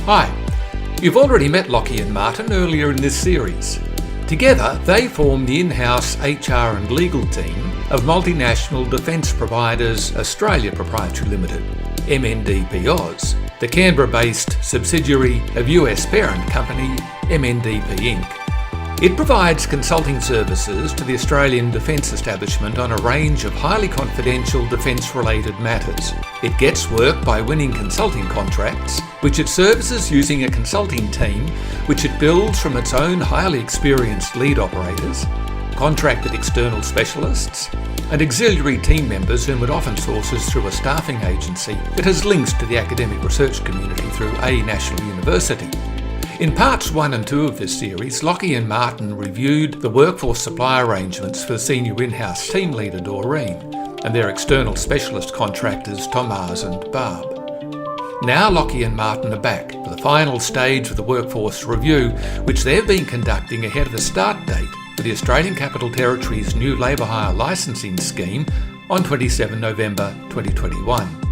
Hi, you've already met Lachie and Martin earlier in this series. Together, they form the in-house HR and legal team of multinational defence providers Australia Proprietary Limited, MNDP Oz, the Canberra-based subsidiary of US parent company MNDP Inc. It provides consulting services to the Australian defence establishment on a range of highly confidential defence-related matters. It gets work by winning consulting contracts, which it services using a consulting team which it builds from its own highly experienced lead operators, contracted external specialists, and auxiliary team members whom it often sources through a staffing agency that has links to the academic research community through a national university. In parts 1 and 2 of this series, Lachie and Martin reviewed the workforce supply arrangements for the senior in-house team leader Doreen and their external specialist contractors Thomas and Barb. Now Lachie and Martin are back for the final stage of the workforce review, which they've been conducting ahead of the start date for the Australian Capital Territory's new labour hire licensing scheme on 27 November 2021.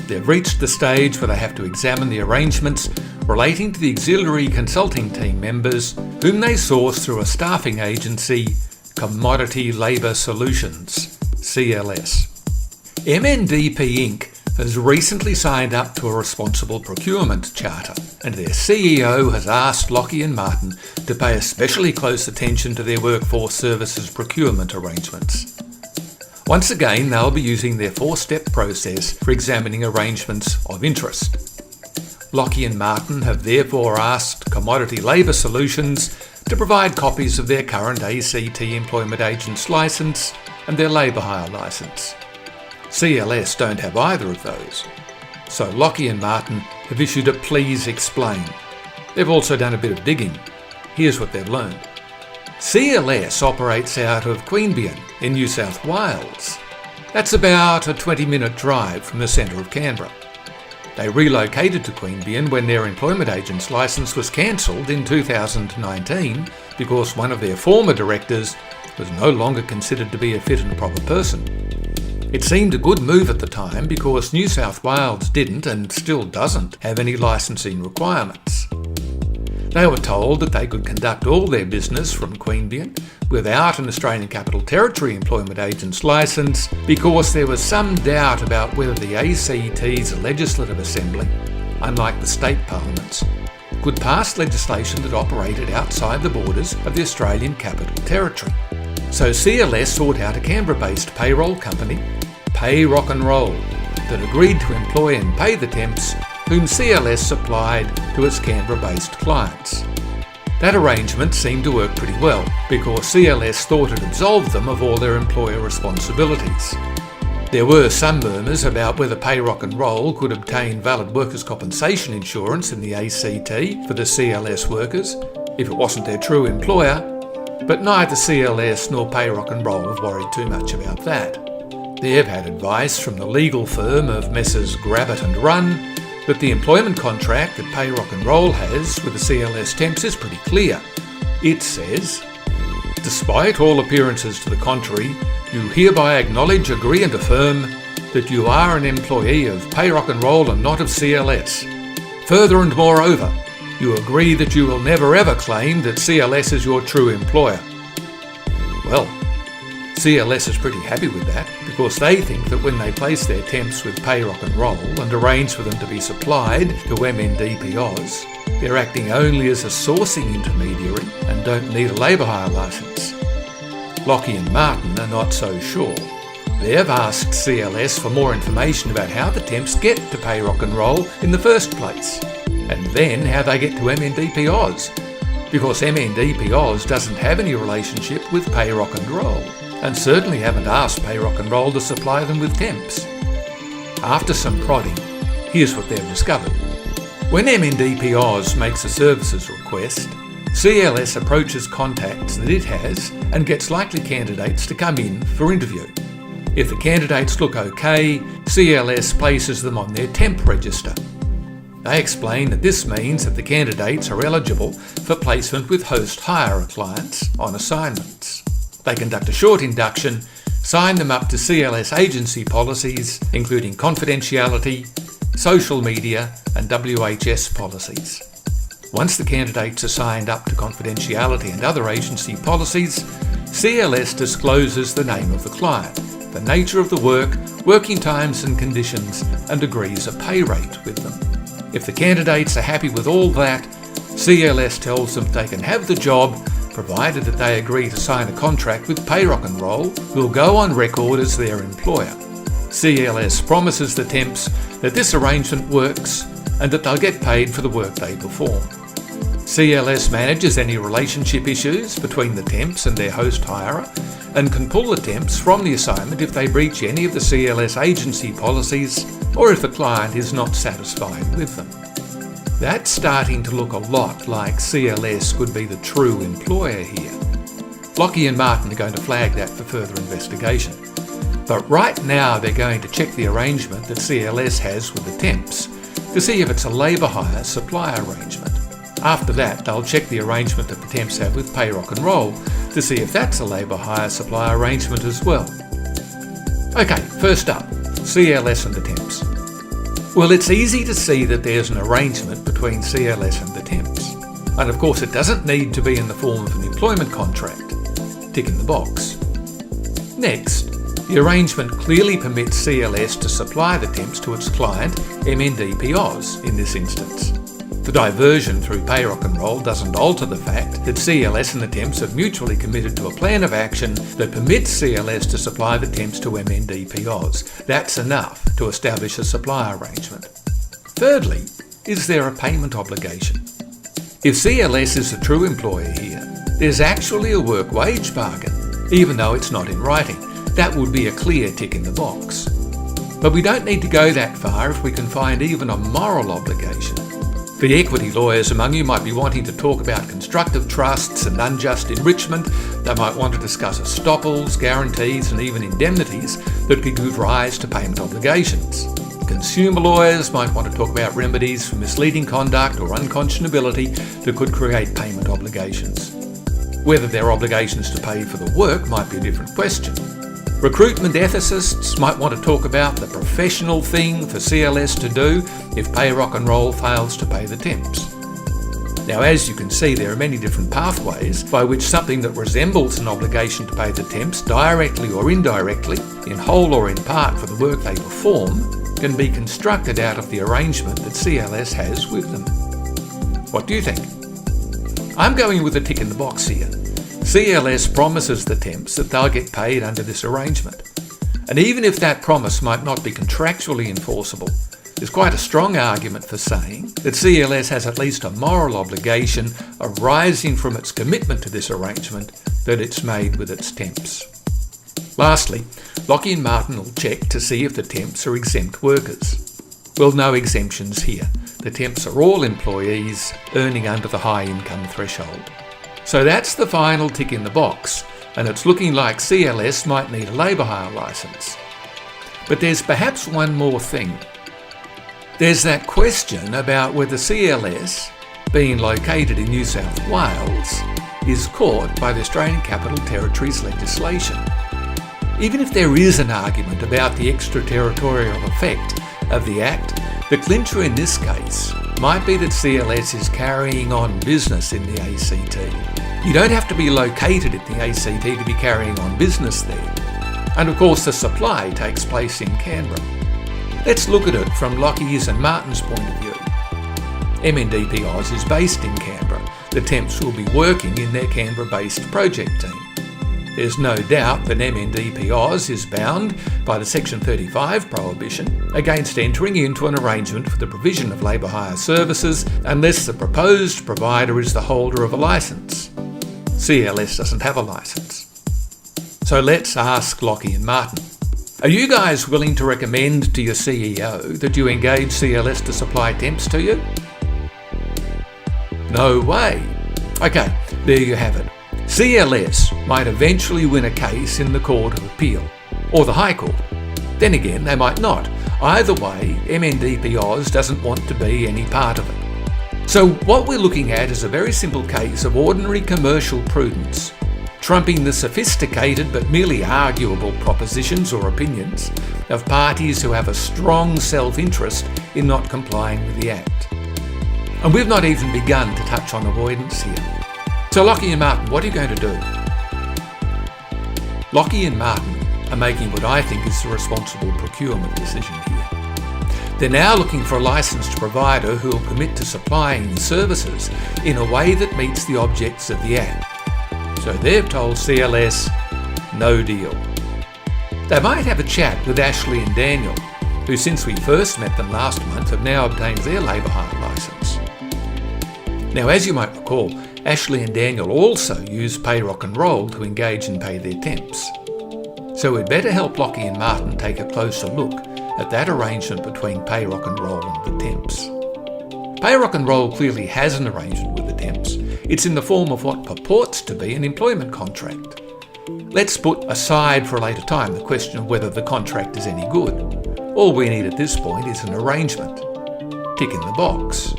They've reached the stage where they have to examine the arrangements relating to the auxiliary consulting team members whom they source through a staffing agency, Commodity Labour Solutions, CLS. MNDP Inc. has recently signed up to a responsible procurement charter, and their CEO has asked Lachie and Martin to pay especially close attention to their workforce services procurement arrangements. Once again, they'll be using their 4-step process for examining arrangements of interest. Lachie and Martin have therefore asked Commodity Labour Solutions to provide copies of their current ACT Employment Agent's licence and their labour hire licence. CLS don't have either of those, so Lachie and Martin have issued a Please Explain. They've also done a bit of digging. Here's what they've learned. CLS operates out of Queanbeyan in New South Wales. That's about a 20-minute drive from the centre of Canberra. They relocated to Queanbeyan when their employment agent's licence was cancelled in 2019 because one of their former directors was no longer considered to be a fit and proper person. It seemed a good move at the time because New South Wales didn't and still doesn't have any licensing requirements. They were told that they could conduct all their business from Queanbeyan without an Australian Capital Territory employment agent's licence because there was some doubt about whether the ACT's Legislative Assembly, unlike the state parliaments, could pass legislation that operated outside the borders of the Australian Capital Territory. So CLS sought out a Canberra-based payroll company, PAYROCK, that agreed to employ and pay the temps whom CLS supplied to its Canberra-based clients. That arrangement seemed to work pretty well because CLS thought it absolved them of all their employer responsibilities. There were some murmurs about whether PAYROCK could obtain valid workers' compensation insurance in the ACT for the CLS workers if it wasn't their true employer, but neither CLS nor PAYROCK have worried too much about that. They've had advice from the legal firm of Messrs Grabbit and Run that the employment contract that PAYROCK has with the CLS temps is pretty clear. It says, despite all appearances to the contrary, you hereby acknowledge, agree and affirm that you are an employee of PAYROCK and not of CLS. Further and moreover, you agree that you will never ever claim that CLS is your true employer. Well, CLS is pretty happy with that because they think that when they place their temps with PAYROCK and arrange for them to be supplied to MNDP Oz, they're acting only as a sourcing intermediary and don't need a labour hire licence. Lachie and Martin are not so sure. They've asked CLS for more information about how the temps get to PAYROCK in the first place, and then how they get to MNDP Oz, because MNDP Oz doesn't have any relationship with PAYROCK and certainly haven't asked PAYROCK to supply them with temps. After some prodding, here's what they've discovered. When MNDP Oz makes a services request, CLS approaches contacts that it has and gets likely candidates to come in for interview. If the candidates look okay, CLS places them on their temp register. They explain that this means that the candidates are eligible for placement with host hire clients on assignments. They conduct a short induction, sign them up to CLS agency policies, including confidentiality, social media and WHS policies. Once the candidates are signed up to confidentiality and other agency policies, CLS discloses the name of the client, the nature of the work, working times and conditions, and agrees a pay rate with them. If the candidates are happy with all that, CLS tells them they can have the job, provided that they agree to sign a contract with PAYROCK, who will go on record as their employer. CLS promises the temps that this arrangement works and that they'll get paid for the work they perform. CLS manages any relationship issues between the temps and their host hirer and can pull the temps from the assignment if they breach any of the CLS agency policies or if the client is not satisfied with them. That's starting to look a lot like CLS could be the true employer here. Lachie and Martin are going to flag that for further investigation. But right now they're going to check the arrangement that CLS has with the temps to see if it's a labour hire supply arrangement. After that, they'll check the arrangement that the temps have with PAYROCK to see if that's a labour hire supply arrangement as well. Okay, first up, CLS and the temps. Well, it's easy to see that there's an arrangement between CLS and the temps. And of course it doesn't need to be in the form of an employment contract. Tick in the box. Next, the arrangement clearly permits CLS to supply the temps to its client, MND-POS in this instance. The diversion through PAYROCK doesn't alter the fact that CLS and the temps have mutually committed to a plan of action that permits CLS to supply the temps to MND-POS. That's enough to establish a supply arrangement. Thirdly, is there a payment obligation? If CLS is the true employer here, there's actually a work wage bargain, even though it's not in writing. That would be a clear tick in the box. But we don't need to go that far if we can find even a moral obligation. The equity lawyers among you might be wanting to talk about constructive trusts and unjust enrichment. They might want to discuss estoppels, guarantees and even indemnities that could give rise to payment obligations. Consumer lawyers might want to talk about remedies for misleading conduct or unconscionability that could create payment obligations. Whether they're obligations to pay for the work might be a different question. Recruitment ethicists might want to talk about the professional thing for CLS to do if PAYROCK fails to pay the temps. Now, as you can see, there are many different pathways by which something that resembles an obligation to pay the temps, directly or indirectly, in whole or in part for the work they perform, can be constructed out of the arrangement that CLS has with them. What do you think? I'm going with a tick in the box here. CLS promises the temps that they'll get paid under this arrangement. And even if that promise might not be contractually enforceable, there's quite a strong argument for saying that CLS has at least a moral obligation arising from its commitment to this arrangement that it's made with its temps. Lastly, Lachie and Martin will check to see if the temps are exempt workers. Well, no exemptions here. The temps are all employees earning under the high income threshold. So that's the final tick in the box, and it's looking like CLS might need a labour hire licence. But there's perhaps one more thing. There's that question about whether CLS, being located in New South Wales, is caught by the Australian Capital Territories legislation. Even if there is an argument about the extraterritorial effect of the Act, the clincher in this case might be that CLS is carrying on business in the ACT. You don't have to be located in the ACT to be carrying on business there. And of course the supply takes place in Canberra. Let's look at it from Lachie's and Martin's point of view. MND-POS is based in Canberra. The temps will be working in their Canberra-based project team. There's no doubt that MND-POS is bound by the Section 35 prohibition against entering into an arrangement for the provision of labour hire services unless the proposed provider is the holder of a licence. CLS doesn't have a licence. So let's ask Lachie and Martin. Are you guys willing to recommend to your CEO that you engage CLS to supply temps to you? No way. Okay, there you have it. CLS might eventually win a case in the Court of Appeal, or the High Court. Then again, they might not. Either way, MND-POS doesn't want to be any part of it. So what we're looking at is a very simple case of ordinary commercial prudence, trumping the sophisticated but merely arguable propositions or opinions of parties who have a strong self-interest in not complying with the Act. And we've not even begun to touch on avoidance here. So Lachie and Martin, what are you going to do? Lachie and Martin are making what I think is the responsible procurement decision here. They're now looking for a licensed provider who will commit to supplying the services in a way that meets the objects of the Act. So they've told CLS, no deal. They might have a chat with Ashley and Daniel, who since we first met them last month have now obtained their labour hire licence. Now, as you might recall, Ashley and Daniel also use PAYROCK and Roll to engage and pay their temps. So we'd better help Lachie and Martin take a closer look at that arrangement between PAYROCK and Roll and the temps. PAYROCK and Roll clearly has an arrangement with the temps. It's in the form of what purports to be an employment contract. Let's put aside for a later time the question of whether the contract is any good. All we need at this point is an arrangement. Tick in the box.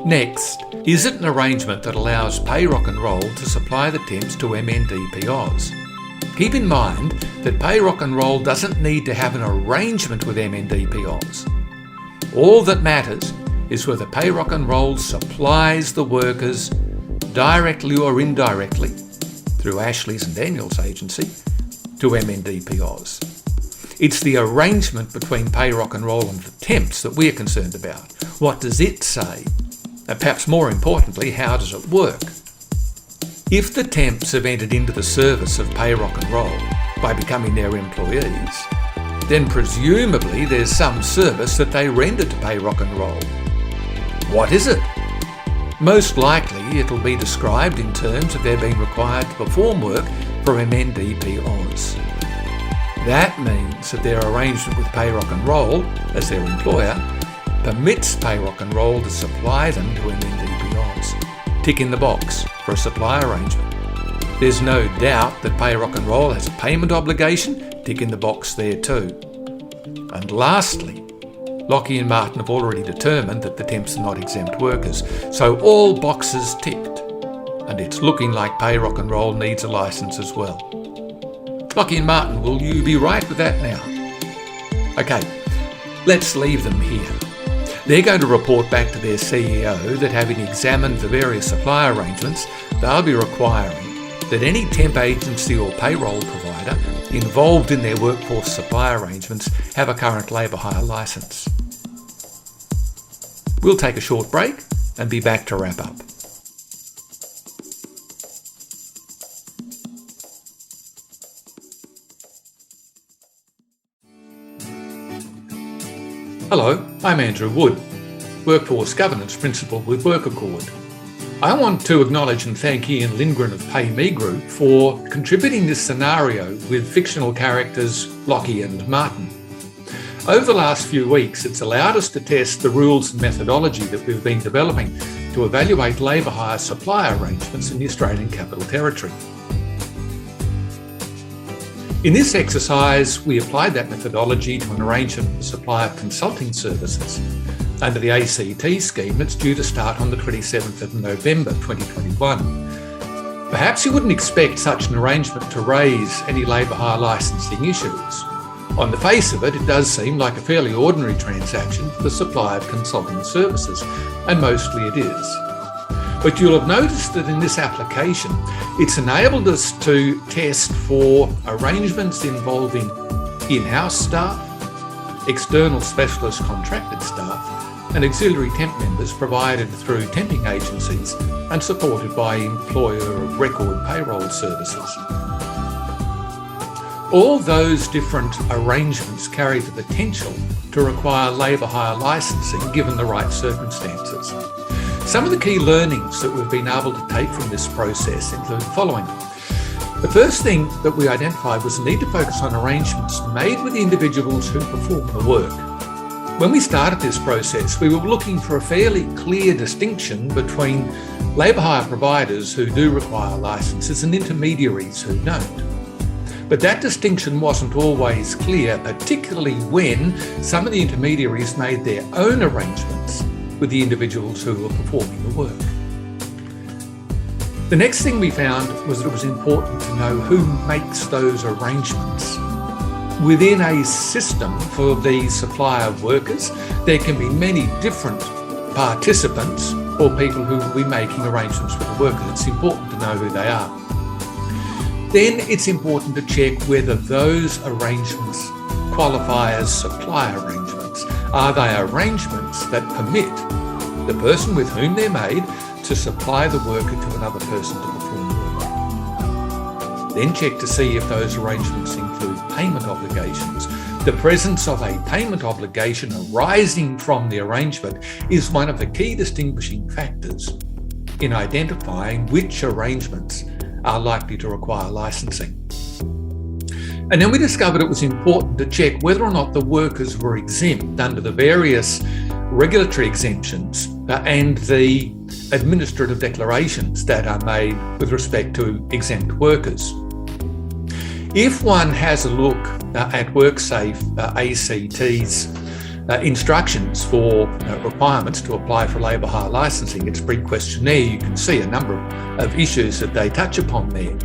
Next, is it an arrangement that allows PAYROCK and Roll to supply the temps to MNDPOs? Keep in mind that PAYROCK and Roll doesn't need to have an arrangement with MNDPOs. All that matters is whether PAYROCK and Roll supplies the workers directly or indirectly through Ashley's and Daniel's agency to MNDPOs. It's the arrangement between PAYROCK and Roll and the temps that we're concerned about. What does it say? And perhaps more importantly, how does it work? If the temps have entered into the service of PAYROCK and Roll by becoming their employees, then presumably there's some service that they render to PAYROCK and Roll. What is it? Most likely it'll be described in terms of their being required to perform work for MNDPOs. That means that their arrangement with PAYROCK and Roll, as their employer, permits PAYROCK and Roll to supply them to MNDPOs. Tick in the box for a supply arrangement. There's no doubt that PAYROCK and Roll has a payment obligation. Tick in the box there too. And lastly, Lachie and Martin have already determined that the temps are not exempt workers, so all boxes ticked. And it's looking like PAYROCK and Roll needs a licence as well. Lachie and Martin, will you be right with that now? Okay, let's leave them here. They're going to report back to their CEO that having examined the various supply arrangements, they'll be requiring that any temp agency or payroll provider involved in their workforce supply arrangements have a current labour hire licence. We'll take a short break and be back to wrap up. Hello, I'm Andrew Wood, Workforce Governance Principal with WorkAccord. I want to acknowledge and thank Ian Lindgren of Pay Me Group for contributing this scenario with fictional characters Lachie and Martin. Over the last few weeks, it's allowed us to test the rules and methodology that we've been developing to evaluate labour hire supply arrangements in the Australian Capital Territory. In this exercise, we applied that methodology to an arrangement for the supply of consulting services under the ACT scheme that's due to start on the 27th of November 2021. Perhaps you wouldn't expect such an arrangement to raise any labour hire licensing issues. On the face of it, it does seem like a fairly ordinary transaction for the supply of consulting services, and mostly it is. But you'll have noticed that in this application, it's enabled us to test for arrangements involving in-house staff, external specialist contracted staff, and auxiliary temp members provided through temping agencies and supported by employer of record payroll services. All those different arrangements carry the potential to require labour hire licensing given the right circumstances. Some of the key learnings that we've been able to take from this process include the following. The first thing that we identified was the need to focus on arrangements made with the individuals who perform the work. When we started this process, we were looking for a fairly clear distinction between labour hire providers who do require licences and intermediaries who don't. But that distinction wasn't always clear, particularly when some of the intermediaries made their own arrangements with the individuals who were performing the work. The next thing we found was that it was important to know who makes those arrangements. Within a system for the supply of workers, there can be many different participants or people who will be making arrangements with the workers. It's important to know who they are. Then it's important to check whether those arrangements qualify as supply arrangements. Are they arrangements that permit the person with whom they're made to supply the worker to another person to perform work? Then check to see if those arrangements include payment obligations. The presence of a payment obligation arising from the arrangement is one of the key distinguishing factors in identifying which arrangements are likely to require licensing. And then we discovered it was important to check whether or not the workers were exempt under the various regulatory exemptions and the administrative declarations that are made with respect to exempt workers. If one has a look at WorkSafe ACT's instructions for requirements to apply for labour hire licensing, its brief questionnaire, you can see a number of issues that they touch upon there.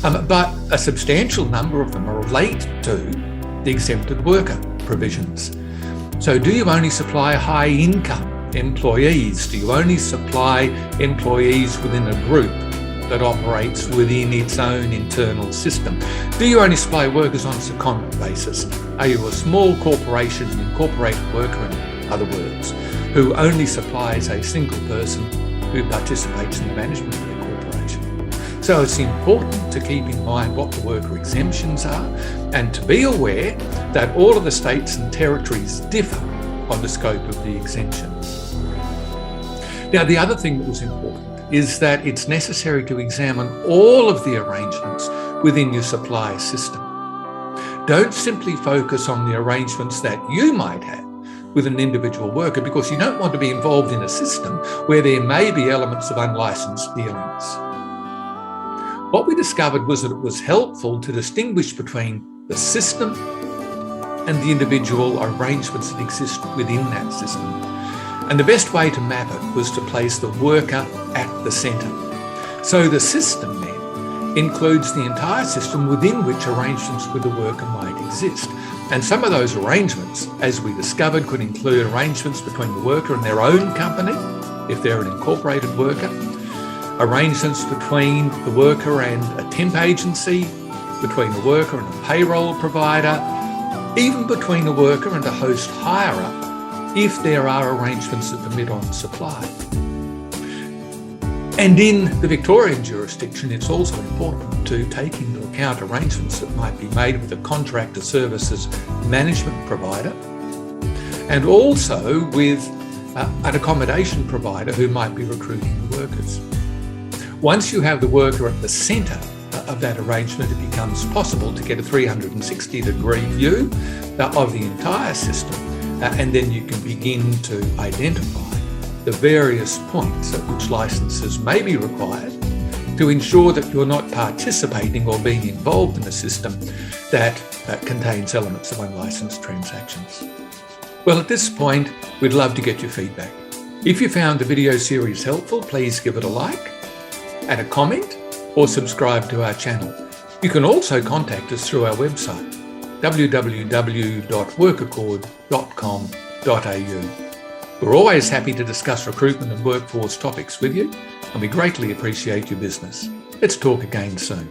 But a substantial number of them relate to the exempted worker provisions. So do you only supply high income employees? Do you only supply employees within a group that operates within its own internal system? Do you only supply workers on a secondment basis? Are you a small corporation, an incorporated worker, in other words, who only supplies a single person who participates in the management of their corporation? So it's important to keep in mind what the worker exemptions are and to be aware that all of the states and territories differ on the scope of the exemptions. Now, the other thing that was important is that it's necessary to examine all of the arrangements within your supply system. Don't simply focus on the arrangements that you might have with an individual worker, because you don't want to be involved in a system where there may be elements of unlicensed dealings. What we discovered was that it was helpful to distinguish between the system and the individual arrangements that exist within that system. And the best way to map it was to place the worker at the centre. So the system then includes the entire system within which arrangements with the worker might exist. And some of those arrangements, as we discovered, could include arrangements between the worker and their own company, if they're an incorporated worker, arrangements between the worker and a temp agency, between the worker and a payroll provider, even between the worker and a host hirer, if there are arrangements that permit on supply. And in the Victorian jurisdiction, it's also important to take into account arrangements that might be made with a contractor services management provider and also with an accommodation provider who might be recruiting the workers. Once you have the worker at the centre of that arrangement, it becomes possible to get a 360-degree view of the entire system. And then you can begin to identify the various points at which licences may be required to ensure that you're not participating or being involved in a system that contains elements of unlicensed transactions. Well, at this point, we'd love to get your feedback. If you found the video series helpful, please give it a like, add a comment, or subscribe to our channel. You can also contact us through our website, www.workaccord.com.au. We're always happy to discuss recruitment and workforce topics with you, and we greatly appreciate your business. Let's talk again soon.